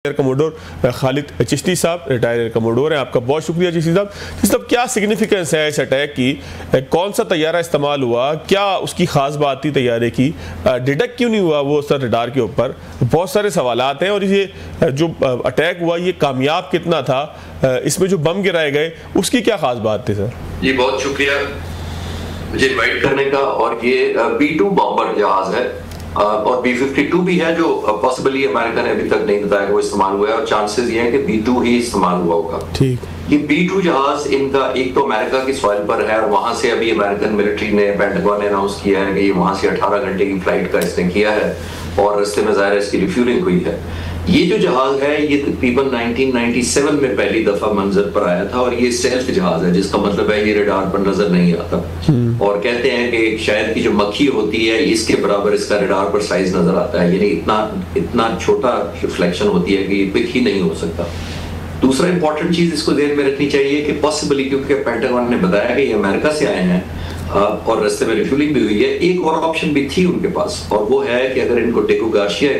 Commodore Khalid Chishti साहब, retired commodore हैं। आपका बहुत शुक्रिया चिश्ती साहब। चिश्ती साहब, क्या सिग्निफिकेंस है इस अटैक की? कौन सा तैयारा इस्तेमाल हुआ? क्या उसकी खास बात थी तैयारे की? डिटेक्ट क्यों नहीं हुआ वो सर रडार के ऊपर? बहुत सारे सवालात हैं। और ये जो अटैक हुआ ये कामयाब कितना था? इसमें जो बम गिराए गए उसकी क्या खास बात थी सर? जी बहुत शुक्रिया मुझे इन्वाइट करने का। और ये B-2 बॉम्बर जहाज है और B-52 भी है जो पॉसिबली अमेरिका ने अभी तक नहीं बताया कि वो इस्तेमाल हुआ है, और चांसेस ये हैं कि B-2 ही इस्तेमाल हुआ होगा। ठीक, ये B-2 जहाज इनका एक तो अमेरिका की सॉइल पर है और वहां से अभी अमेरिकन मिलिट्री ने, पेंटागन ने अनाउंस किया है कि ये वहां से 18 घंटे की फ्लाइट का इसने किया है और रास्ते में ज़ाहिर है इसकी रिफ्यूलिंग हुई है। ये जो जहाज है ये तकरीबन 1997 में पहली दफा मंजर पर आया था और ये स्टेल्थ जहाज है, जिसका मतलब है ये रडार पर नजर नहीं आता। और कहते हैं कि शायद की जो मक्खी होती है इसके बराबर इसका रडार पर साइज नजर आता है, यानी इतना छोटा रिफ्लेक्शन होती है कि ये पिक ही नहीं हो सकता। दूसरा इंपॉर्टेंट चीज इसको ध्यान में रखनी चाहिए कि पॉसिबली, क्योंकि पेंटागन ने बताया कि ये अमेरिका से आए हैं और रास्ते में रिफ्यूलिंग भी हुई है, एक और ऑप्शन भी थी उनके पास, और वो है कि अगर इनको डिगो गार्सिया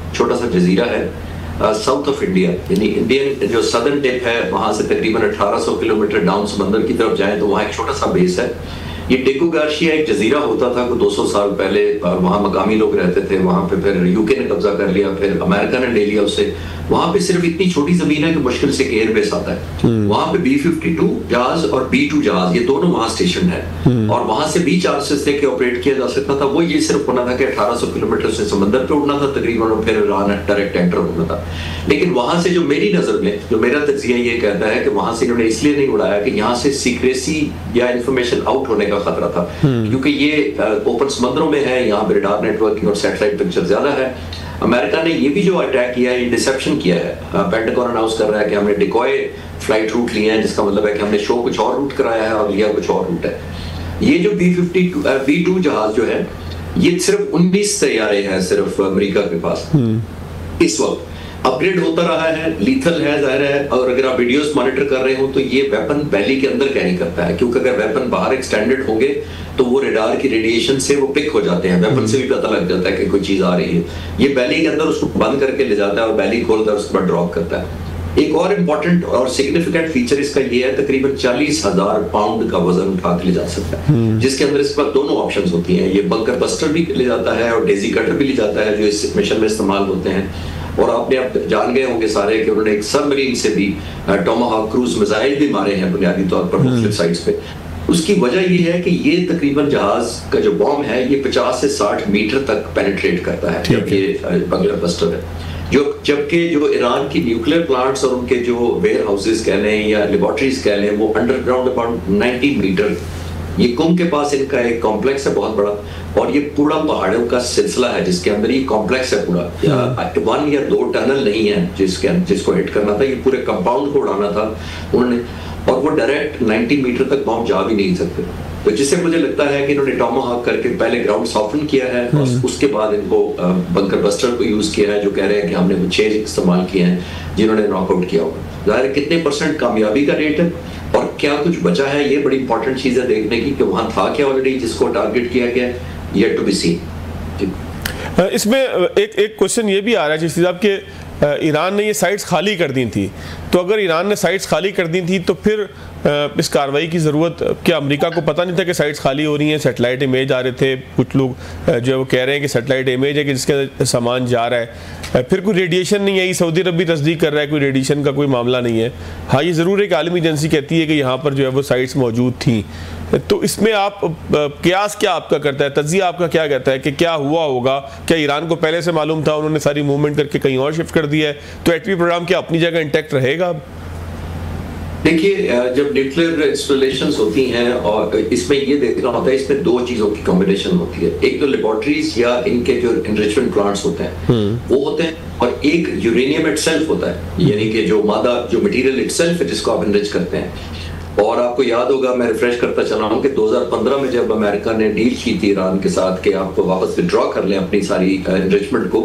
छोटा सा जजीरा है साउथ ऑफ इंडिया, यानी इंडियन जो सदर्न टिप है वहां से तकरीबन 1800 किलोमीटर डाउन समंदर की तरफ जाएं तो वहां एक छोटा सा बेस है। ये डिगो गार्सिया एक जजीरा होता था 200 साल पहले, और वहां मकामी लोग रहते थे। वहां पे फिर यूके ने कब्जा कर लिया, फिर अमेरिका ने ले लिया उसे। वहां पे सिर्फ इतनी छोटी जमीन है कि मुश्किल से एयर बेस आता है। वहां पे B-52 जहाज और B-2 जहाज ये दोनों वहां स्टेशन है और वहां से भी चांसेस थे कि ऑपरेट किया जा सकता था। वो ये सिर्फ होना था कि 1800 किलोमीटर से समंदर पे उड़ना था तकरीबन, और फिर ईरान डायरेक्ट एंटर होना था। लेकिन वहां से जो मेरी नजर में, जो मेरा तज्जिया ये कहता है कि वहां से इन्होंने इसलिए नहीं उड़ाया कि यहाँ से सीक्रेसी या इंफॉर्मेशन आउट होने का खतरा था, क्योंकि ये ओपन समंदरों में है, यहाँ पे रडार नेटवर्किंग और सैटेलाइट पिक्चर ज्यादा है। अमेरिका ने ये भी जो अटैक किया है ये डिसेप्शन किया है। पेंटागन अनाउंस कर रहा है कि हमने डिकॉय फ्लाइट रूट लिए हैं, जिसका मतलब है कि हमने शो कुछ और रूट कराया है और लिया कुछ और रूट है। ये जो B-2 जहाज जो है ये सिर्फ 19 तैयारे हैं सिर्फ अमेरिका के पास इस वक्त। अपग्रेड होता रहा है, लीथल है जाहिर है, और अगर आप वीडियोस मॉनिटर कर रहे हो तो ये वेपन बैली के अंदर कैरी करता है, क्योंकि अगर वेपन बाहर एक्सटेंडेड होंगे तो वो रडार की रेडिएशन से वो पिक हो जाते हैं, वेपन से भी पता लग जाता है कि कोई चीज आ रही है। ये बैली के अंदर उसको बंद करके ले जाता है और बैली खोलकर उसके बाद ड्रॉप करता है। एक और इम्पोर्टेंट और सिग्निफिकेंट फीचर इसका ये है, तकरीबन 40,000 पाउंड का वजन उठा के ले जा सकता है, जिसके अंदर इस पर दोनों ऑप्शंस होती हैं। ये बंकर बस्टर भी ले जाता है और डेजी कटर भी ले जाता है, जो इस मिशन में इस्तेमाल होते हैं। और आपने अब जान गए होंगे सारे कि उन्होंने एक सबमरीन से भी टोमाहाक क्रूज मिसाइल भी मारे हैं बुनियादी तौर पर मुख्तलिफ साइट्स पे। उसकी वजह ये है कि ये तकरीबन जहाज का जो बॉम्ब है ये 50 से 60 मीटर तक पेनिट्रेट करता है, जबकि बंकर बस्टर है। जबकि जो ईरान की न्यूक्लियर प्लांट्स और उनके जो वेयर हाउसेज कह लें या लेबोरेटरीज कह लें वो अंडरग्राउंड अबाउट 90 मीटर। ये कुम के पास इनका एक कॉम्प्लेक्स है बहुत बड़ा, और ये पूरा पहाड़ों का सिलसिला है जिसके अंदर ये कॉम्प्लेक्स है पूरा। 1 या 2 टनल नहीं है जिसको हिट करना था, ये पूरे कंपाउंड को उड़ाना था उन्होंने, और वो डायरेक्ट 90 मीटर तक बॉम्ब जा भी नहीं सकते। तो जिससे मुझे लगता है कि इन्होंने टोमाहाक करके पहले ग्राउंड सॉफ्टन किया है और उसके बाद इनको बंकर बस्टर को यूज किया है, जो कह रहे हैं कि हमने वो 6 इस्तेमाल किए हैं जिन्होंने नॉकआउट किया होगा। जाहिर कितने % कामयाबी का रेट है और क्या कुछ बचा है, ये बड़ी इंपॉर्टेंट चीज है देखने की कि वहां था क्या ऑलरेडी जिसको टारगेट किया गया, येट टू बी सीन। इसमें एक क्वेश्चन ये भी आ रहा है चिश्ती साहब कि ईरान ने ये साइट्स खाली कर दी थी, तो अगर ईरान ने साइट्स खाली कर दी थी तो फिर इस कार्रवाई की ज़रूरत क्या? अमेरिका को पता नहीं था कि साइट्स खाली हो रही हैं? सैटेलाइट इमेज आ रहे थे, कुछ लोग जो है वो कह रहे हैं कि सैटेलाइट इमेज है कि जिसके सामान जा रहा है, फिर कोई रेडिएशन नहीं आई। सऊदी अरब भी तस्दीक कर रहा है कोई रेडिएशन का कोई मामला नहीं है। हाँ, ये ज़रूर है कि आलमी एजेंसी कहती है कि यहाँ पर जो है वो साइट्स मौजूद थी। तो इसमें आप कियास क्या आपका करता है, तज्जिया आपका क्या कहता है कि क्या हुआ होगा? क्या ईरान को पहले से मालूम था, उन्होंने सारी मूवमेंट करके कहीं और शिफ्ट कर दिया है, तो एटमी प्रोग्राम क्या अपनी जगह इंटैक्ट रहेगा? देखिए, जब न्यूक्लियर इंस्टॉलेशंस होती हैं और इसमें ये देखना होता है, इसमें 2 चीजों की कॉम्बिनेशन होती है। एक तो लेबोरेटरीज या इनके जो एनरिचमेंट प्लांट्स होते हैं वो होते हैं, और एक यूरेनियम इटसेल्फ होता है, यानी कि जो मादा जो मटेरियल इटसेल्फ है जिसको आप एनरिच करते हैं। और आपको याद होगा, मैं रिफ्रेश करता चला हूं कि 2015 में जब अमेरिका ने डील की थी ईरान के साथ कि आप वापस विड्रॉ कर लें अपनी सारी एनरिचमेंट को,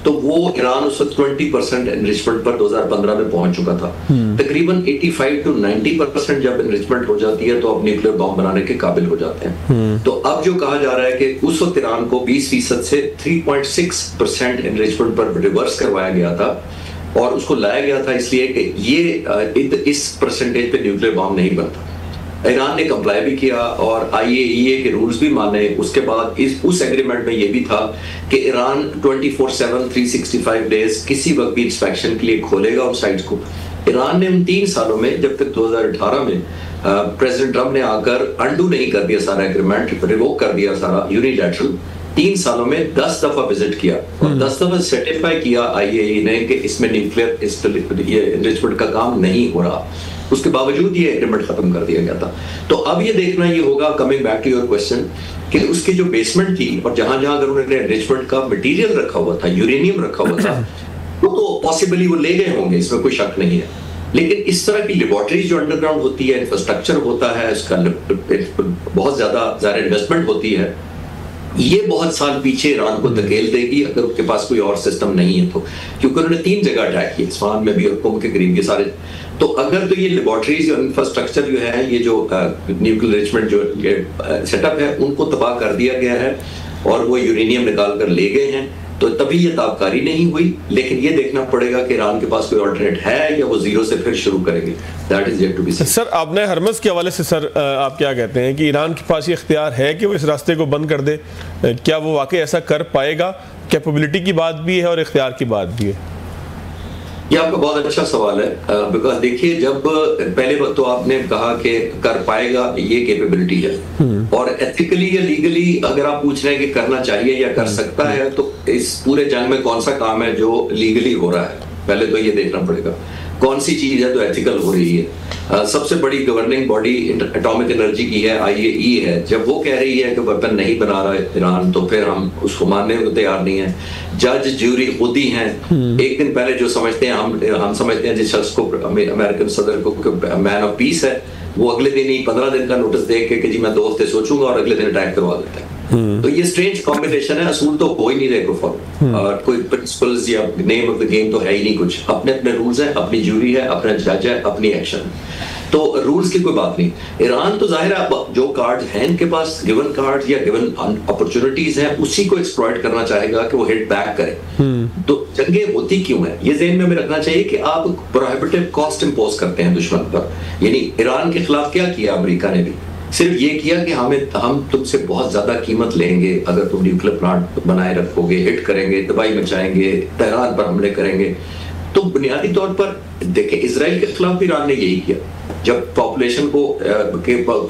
तो वो ईरान उस वक्त 20% एनरिचमेंट पर 2015 में पहुंच चुका था। तकरीबन 85 to 90% जब एनरिचमेंट हो जाती है तो अब न्यूक्लियर बॉम्ब बनाने के काबिल हो जाते हैं। तो अब जो कहा जा रहा है कि उस वक्त ईरान को 20% से 3.6% एनरिचमेंट पर रिवर्स करवाया गया था, और उसको लाया गया था इसलिए कि ये इस परसेंटेज पे न्यूक्लियर बॉम्ब नहीं बनता। ईरान ने कंप्लाई भी किया और IAEA के रूल्स भी माने। उसके बाद उस एग्रीमेंट में ये भी था कि ईरान 24/7 365 डेज किसी वक्त भी इंस्पेक्शन के लिए खोलेगा उन साइट्स को। ईरान ने उन 3 सालों में, जब तक 2018 में प्रेसिडेंट ट्रम्प ने आकर अंडू नहीं कर दिया सारा एग्रीमेंट, रिवोक कर दिया सारा यूनिलैटरल, 3 सालों में 10 दफा विजिट किया और 10 दफा सर्टिफाई किया IAEA ने कि इसमें न्यूक्लियर एनरिचमेंट का काम नहीं हो रहा। उसके बावजूद ये एग्रीमेंट खत्म कर दिया गया था। तो अब ये देखना ये होगा, coming back to your question, कि उसकी जो बेसमेंट थी और जहां जहां अगर उन्होंने एनरिचमेंट का मटेरियल रखा हुआ था, यूरेनियम रखा हुआ था, तो पॉसिबली वो ले गए होंगे, इसमें कोई शक नहीं है। लेकिन इस तरह की लेबोरेटरीज जो अंडरग्राउंड होती है, इंफ्रास्ट्रक्चर होता है, उसका बहुत ज्यादा इन्वेस्टमेंट होती है, ये बहुत साल पीछे ईरान को धकेल देगी अगर उनके पास कोई और सिस्टम नहीं है तो। क्योंकि उन्होंने 3 जगह अटैक किए, इस्फहान में भी और कुम के करीब, ये सारे। तो अगर तो ये लेबोरेटरीज और इंफ्रास्ट्रक्चर जो है, ये जो न्यूक्लियर एनरिचमेंट जो सेटअप है, उनको तबाह कर दिया गया है और वो यूरेनियम निकाल कर ले गए हैं, तो तभी ये ताबकारी नहीं हुई। लेकिन ये देखना पड़ेगा कि ईरान के पास कोई ऑल्टरनेट है या वो जीरो से फिर शुरू करेंगे। That is yet to be seen. Sir, आपने हरमज के हवाले से सर आप क्या कहते हैं कि ईरान के पास ये इख्तियार है कि वो इस रास्ते को बंद कर दे? क्या वो वाकई ऐसा कर पाएगा? कैपेबिलिटी की बात भी है और इख्तियार की बात भी है। ये आपका बहुत अच्छा सवाल है, बिकॉज देखिए, जब पहले तो आपने कहा कि कर पाएगा, ये कैपेबिलिटी है, और एथिकली या लीगली अगर आप पूछ रहे हैं कि करना चाहिए या कर सकता है, तो इस पूरे जंग में कौन सा काम है जो लीगली हो रहा है, पहले तो ये देखना पड़ेगा। कौन सी चीज है तो एथिकल हो रही है? सबसे बड़ी गवर्निंग बॉडी एटॉमिक एनर्जी की है, IAEA है। जब वो कह रही है कि वेपन नहीं बना रहा है ईरान, तो फिर हम उसको मानने को तैयार नहीं है। जज ज्यूरी खुद ही हैं। एक दिन पहले जो समझते हैं हम समझते हैं जिस शख्स को, अमेरिकन सदर को मैन ऑफ पीस है, वो अगले दिन ही 15 दिन का नोटिस दे के कि जी मैं 2 हफ्ते सोचूंगा और अगले दिन अटैक करवा देता है। तो ये स्ट्रेंज कॉम्बिनेशन है। असूल तो हो ही नहीं रहे को फॉलो, कोई प्रिंसिपल्स या नेम ऑफ द गेम तो है ही नहीं कुछ। अपने अपने रूल्स हैं, अपनी ज्यूरी है, अपना जज है, अपनी एक्शन। तो रूल्स की कोई बात नहीं। ईरान तो जाहिर है जो कार्ड हैं इनके पास, गिवन कार्ड या गिवन अपॉर्चुनिटीज हैं, उसी को एक्सप्लॉइट करना चाहेगा कि वो हिट बैक करे। तो जंगें होती क्यों है, ये ज़हन में हमें रखना चाहिए कि आप प्रोहिबिटिव कॉस्ट इंपोज करते हैं दुश्मन पर। यानी ईरान के खिलाफ क्या किया अमेरिका ने भी? सिर्फ ये किया कि हम तुमसे बहुत ज्यादा कीमत लेंगे अगर तुम न्यूक्लियर प्लांट बनाए रखोगे, हिट करेंगे, तबाही मचाएंगे, तेहरान पर हमले करेंगे। तो बुनियादी तौर पर देखिए, इजराइल के खिलाफ भी ईरान ने यही किया। जब पॉपुलेशन को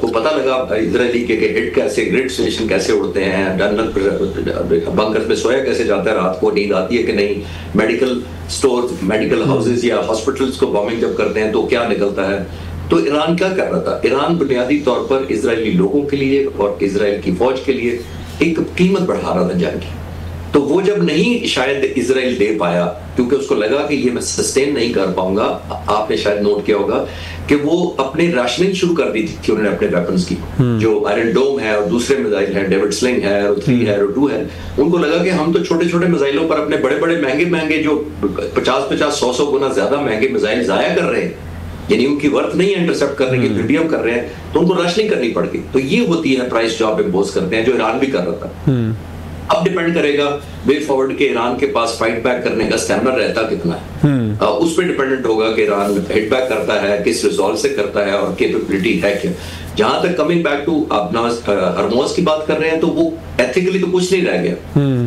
पता लगा इजरायली के हिट कैसे, ग्रिड स्टेशन कैसे उड़ते हैं, बंकर में सोया कैसे जाता है, रात को नींद आती है कि नहीं, मेडिकल स्टोर, मेडिकल हाउसेज या हॉस्पिटल्स को बॉम्बिंग जब करते हैं तो क्या निकलता है। तो ईरान क्या कर रहा था? ईरान बुनियादी तौर पर इजरायली लोगों के लिए और इजराइल की फौज के लिए एक कीमत बढ़ा रहा था जंग की। तो वो जब नहीं शायद इजराइल दे पाया, क्योंकि उसको लगा कि ये मैं सस्टेन नहीं कर पाऊंगा। आपने शायद नोट किया होगा कि वो अपने राशनिंग शुरू कर दी थी उन्होंने अपने वेपन्स की। जो आयरन डोम है और दूसरे मिसाइल है, डेविड स्लिंग है, एरो 3 है, एरो 2 है, उनको लगा कि हम तो छोटे छोटे मिसाइलों पर अपने बड़े बड़े महंगे जो 50-100 गुना ज्यादा महंगे मिसाइल जाया कर रहे हैं, यानी उनकी वर्थ नहीं है इंटरसेप्ट करने की, मीडियम कर रहे हैं, तो उनको राशनिंग करनी पड़ गई। तो ये होती है प्राइस जो आप इंपोज करते हैं, जो ईरान भी कर रहा था। अब डिपेंड करेगा वे फॉरवर्ड के ईरान के पास फाइट बैक करने का स्टैमिना रहता कितना है, उस पर डिपेंडेंट होगा कि ईरान हिट बैक करता है, किस रिजॉल्व से करता है और कैपेबिलिटी है क्या। जहां तक कमिंग बैक टू अपना हरमोज की बात कर रहे हैं, तो वो एथिकली तो कुछ नहीं रह गया,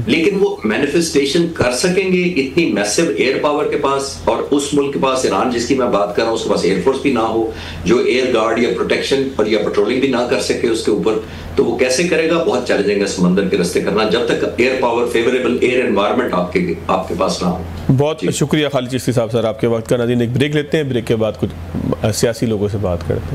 लेकिन वो मैनिफेस्टेशन कर सकेंगे इतनी मैसिव एयर पावर के पास, और उस मुल्क के पास, ईरान जिसकी मैं बात कर रहा हूँ, उसके पास एयरफोर्स भी ना हो, जो एयर गार्ड या प्रोटेक्शन और या पेट्रोलिंग भी ना कर सके उसके ऊपर, तो वो कैसे करेगा? बहुत चैलेंजिंग है समंदर के रास्ते करना, जब तक air power, favourable air environment आपके पास ना हो। बहुत शुक्रिया खालिद चिश्ती साहब। सर, आपके वक्त का नाज़रीन, एक ब्रेक लेते हैं, ब्रेक के बाद कुछ सियासी लोगों से बात करते हैं।